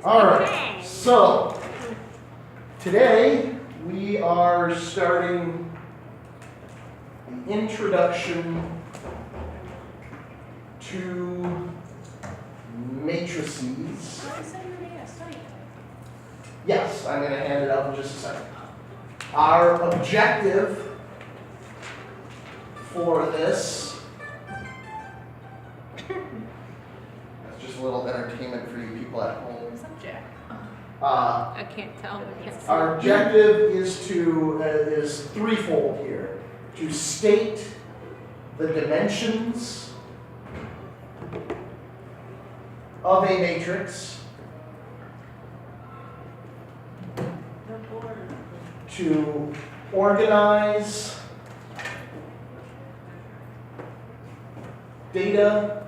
All right, so today we are starting the introduction to matrices. Yes, I'm going to hand it out in just a second. Our objective for this, that's just a little entertainment for you people at home. I can't tell. I can't see. Our objective is threefold here: to state the dimensions of a matrix, to organize data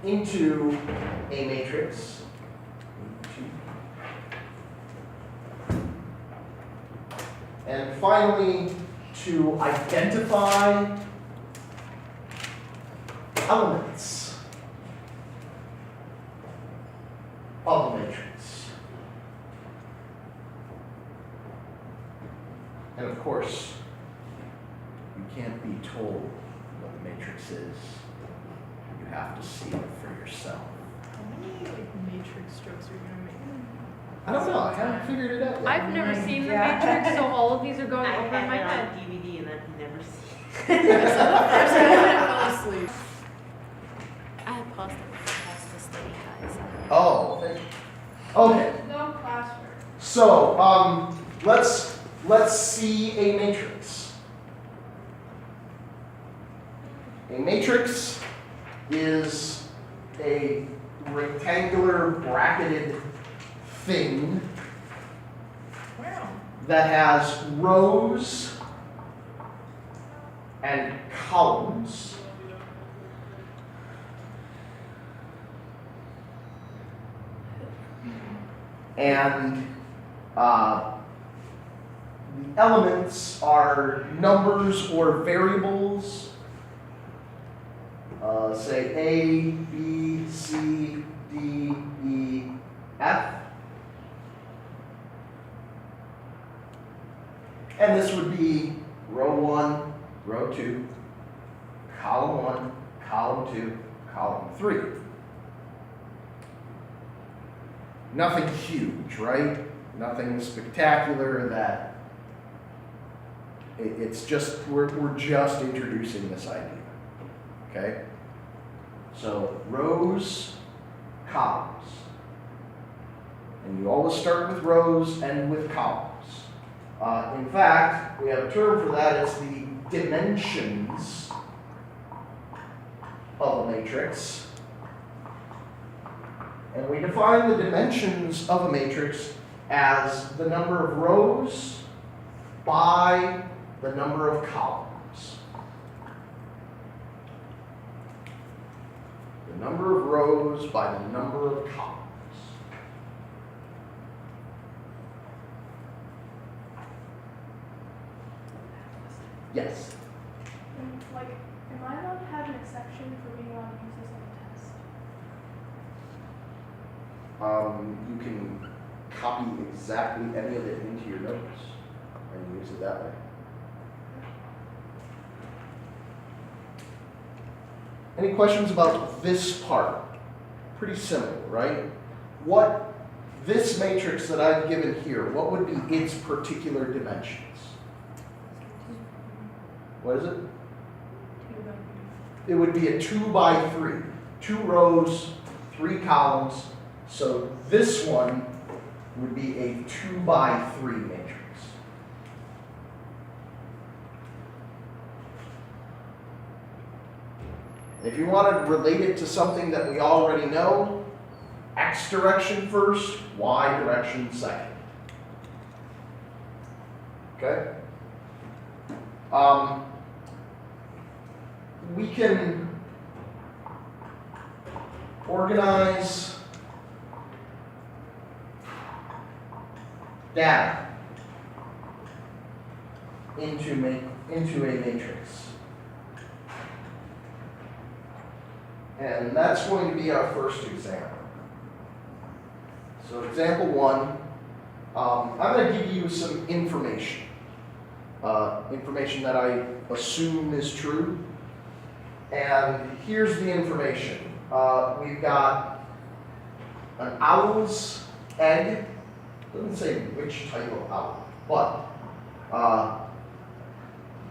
into a matrix, and finally to identify elements of a matrix. And of course, you can't be told what the matrix is. You have to see it for yourself. How many matrix strokes are you gonna make? I don't know. I haven't figured it out yet. I've never seen the Matrix, so all of these are going over in my head. on DVD and I've never seen First I fell asleep. I have paused the study, guys. Oh, okay. No classwork. So, let's see a matrix. A matrix is a rectangular bracketed thing Wow. that has rows and columns. And the elements are numbers or variables. Say A, B, C, D, E, F. And this would be row 1, row 2, column 1, column 2, column 3. Nothing huge, right? Nothing spectacular that it's just, we're just introducing this idea, okay? So rows, columns. And you always start with rows and with columns. In fact, we have a term for that. It's the dimensions of a matrix. And we define the dimensions of a matrix as the number of rows by the number of columns. The number of rows by the number of columns. Yes? Like, am I allowed to have an exception for being allowed to use this on a test? You can copy exactly any of it into your notes and use it that way. Any questions about this part? Pretty simple, right? What this matrix that I've given here, what would be its particular dimensions? What is it? It would be a 2 by 3. 2 rows, 3 columns. So this one would be a 2 by 3 matrix. If you want to relate it to something that we already know, X direction first, Y direction second. Okay? We can organize data into a matrix. And that's going to be our first example. So example one, I'm going to give you some information. Information that I assume is true. And here's the information. We've got an owl's egg. Doesn't say which type of owl, but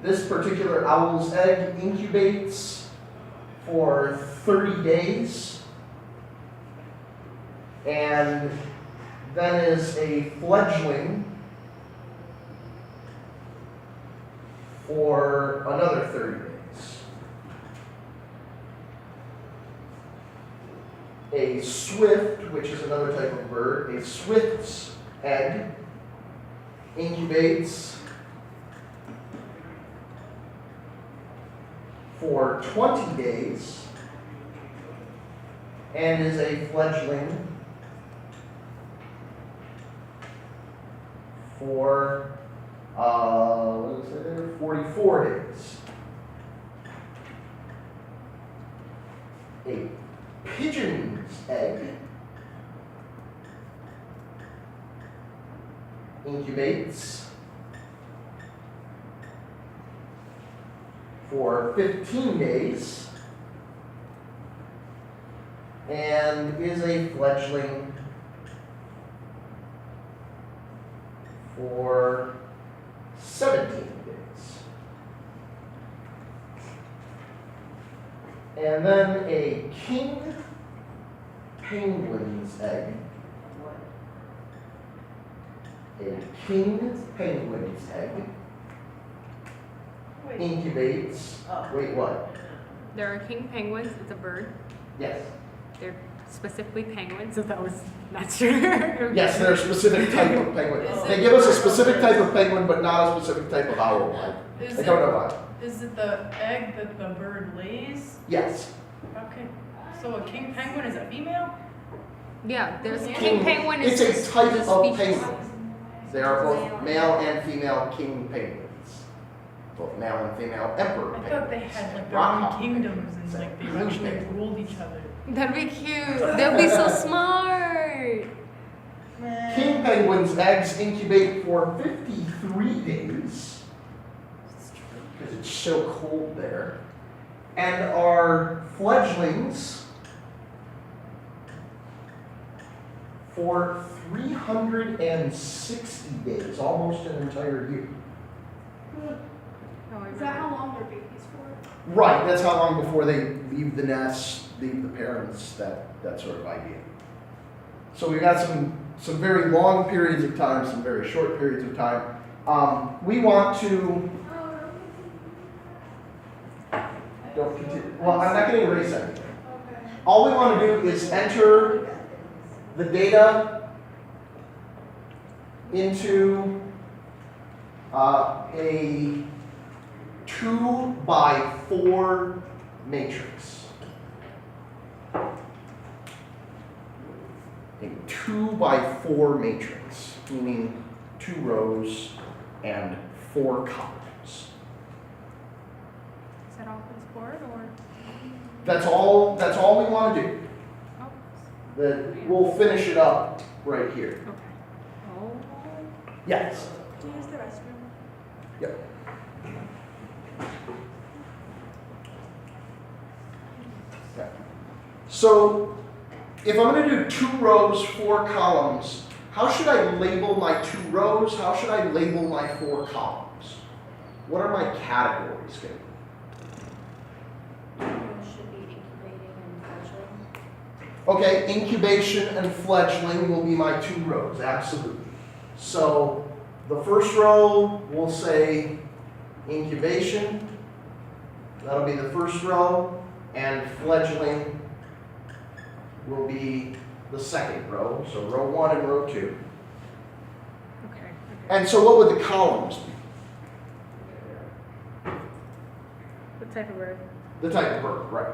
this particular owl's egg incubates for 30 days and then is a fledgling for another 30 days. A swift, which is another type of bird, a swift's egg incubates for 20 days and is a fledgling for, what is it there, 44 days. A pigeon's egg incubates for 15 days and is a fledgling for 17 days. And then a king penguin's egg. A king penguin's egg Wait, incubates. Wait, what? There are king penguins. It's a bird. Yes. They're specifically penguins, so that was not sure. Yes, they're a specific type of penguin. Is They it- give us a specific type of penguin, but not a specific type of owl. is I don't it, know why. is it the egg that the bird lays? Yes. Okay, so a king penguin is a female? Yeah, there's King- king penguin is It's a just type the of species. penguin. They are both male and female king penguins. Both male and female emperor I penguins. thought they had like their Rock own hop kingdoms and penguins, like they blue actually penguins. ruled each other. That'd be cute. They'll be so smart. King penguins' eggs incubate for 53 days because it's so cold there, and are fledglings for 360 days, almost an entire year. Is that how long their babies for? Right, that's how long before they leave the nest, leave the parents, that sort of idea. So we've got some very long periods of time, some very short periods of time. We want to, don't continue, well, I'm not going to erase anything. Okay. All we want to do is enter the data into a 2x4 matrix. A 2x4 matrix, meaning 2 rows and 4 columns. Is that all for this board or? That's all we want to do. Oh, We'll finish it up right here. okay. Oh. Yes. Can you use the restroom? Yep. Okay. So, if I'm going to do 2 rows, 4 columns, how should I label my 2 rows? How should I label my 4 columns? What are my categories going to be? Should be incubating and fledgling. Okay, incubation and fledgling will be my 2 rows, absolutely. So, the first row, we'll say incubation. That'll be the first row, and fledgling will be the second row. So row 1 and row 2. Okay. And so what would the columns be? What type of bird? The type of bird, right.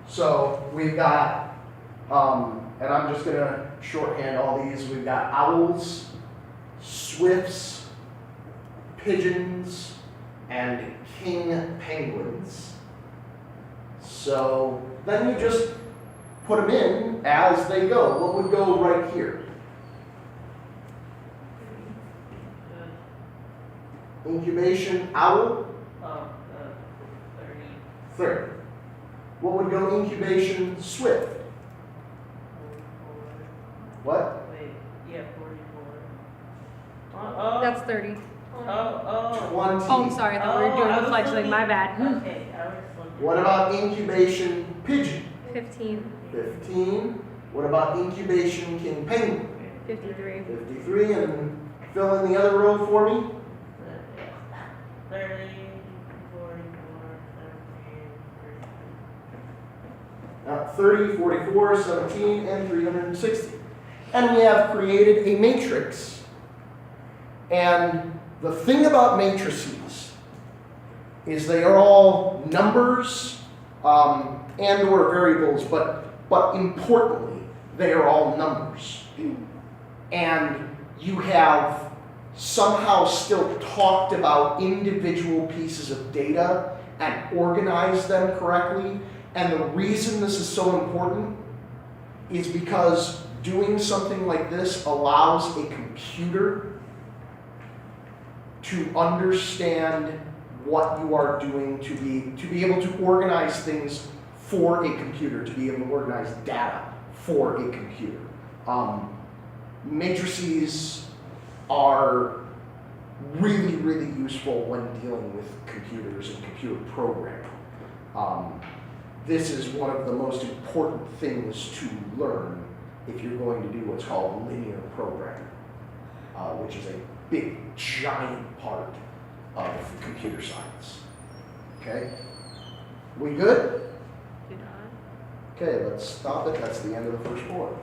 So we've got, and I'm just gonna shorthand all these. We've got owls, swifts, pigeons, and king penguins. So then you just put them in as they go. What would go right here? Incubation owl, Oh, 30, 30. What would go incubation swift? 44. What? Wait, yeah, 44. Oh, That's 30. oh. 20. Oh, I'm sorry, I thought we were doing I the was fledgling, looking- my bad. Okay, I was looking. What about incubation pigeon? 15, 15. What about incubation king penguin? 53. 53. And fill in the other row for me. 30, 44, 17, 30, 44, 17, and 360. And we have created a matrix. And the thing about matrices is they are all numbers and or variables, but importantly, they are all numbers. And you have somehow still talked about individual pieces of data and organized them correctly. And the reason this is so important is because doing something like this allows a computer to understand what you are doing, to be able to organize things for a computer, to be able to organize data for a computer. Matrices are really, really useful when dealing with computers and computer programming. This is one of the most important things to learn if you're going to do what's called linear programming, which is a big, giant part of computer science. Okay? We good? Okay, let's stop it. That's the end of the first board.